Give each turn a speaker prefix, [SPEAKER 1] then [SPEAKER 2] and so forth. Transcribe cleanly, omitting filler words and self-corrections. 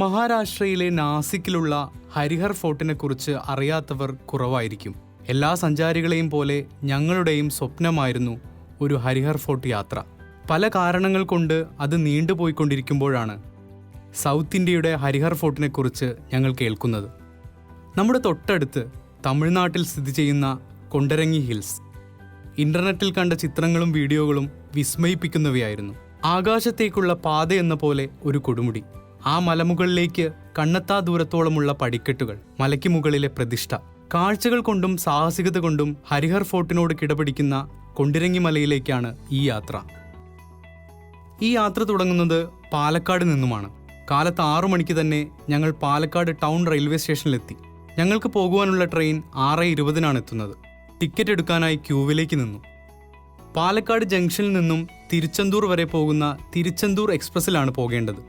[SPEAKER 1] മഹാരാഷ്ട്രയിലെ നാസിക്കിലുള്ള ഹരിഹർ ഫോർട്ടിനെ കുറിച്ച് അറിയാത്തവർ കുറവായിരിക്കും. എല്ലാ സഞ്ചാരികളെയും പോലെ ഞങ്ങളുടെയും സ്വപ്നമായിരുന്നു ഒരു ഹരിഹർ ഫോർട്ട് യാത്ര. പല കാരണങ്ങൾ കൊണ്ട് അത് നീണ്ടുപോയിക്കൊണ്ടിരിക്കുമ്പോഴാണ് സൗത്ത് ഇന്ത്യയുടെ ഹരിഹർ ഫോർട്ടിനെ കുറിച്ച് ഞങ്ങൾ കേൾക്കുന്നത്. നമ്മുടെ തൊട്ടടുത്ത് തമിഴ്നാട്ടിൽ സ്ഥിതി ചെയ്യുന്ന കൊണ്ടരങ്ങി ഹിൽസ്. ഇന്റർനെറ്റിൽ കണ്ട ചിത്രങ്ങളും വീഡിയോകളും വിസ്മയിപ്പിക്കുന്നവയായിരുന്നു. ആകാശത്തേക്കുള്ള പാതയെന്ന പോലെ ഒരു കൊടുമുടി, ആ മലമുകളിലേക്ക് കണ്ണെത്താ ദൂരത്തോളമുള്ള പടിക്കെട്ടുകൾ, മലയ്ക്ക് മുകളിലെ പ്രതിഷ്ഠ. കാഴ്ചകൾ കൊണ്ടും സാഹസികത കൊണ്ടും ഹരിഹർ ഫോർട്ടിനോട് കിടപിടിക്കുന്ന കൊണ്ടിരങ്ങി മലയിലേക്കാണ് ഈ യാത്ര. ഈ യാത്ര തുടങ്ങുന്നത് പാലക്കാട് നിന്നുമാണ്. കാലത്ത് 6 മണിക്ക് തന്നെ ഞങ്ങൾ പാലക്കാട് ടൗൺ റെയിൽവേ സ്റ്റേഷനിലെത്തി. ഞങ്ങൾക്ക് പോകുവാനുള്ള ട്രെയിൻ 6:20 എത്തുന്നത്. ടിക്കറ്റ് എടുക്കാനായി ക്യൂവിലേക്ക് നിന്നു. പാലക്കാട് ജംഗ്ഷനിൽ നിന്നും തിരുച്ചെന്തൂർ വരെ പോകുന്ന തിരുച്ചെന്തൂർ എക്സ്പ്രസ്സിലാണ് പോകേണ്ടത്.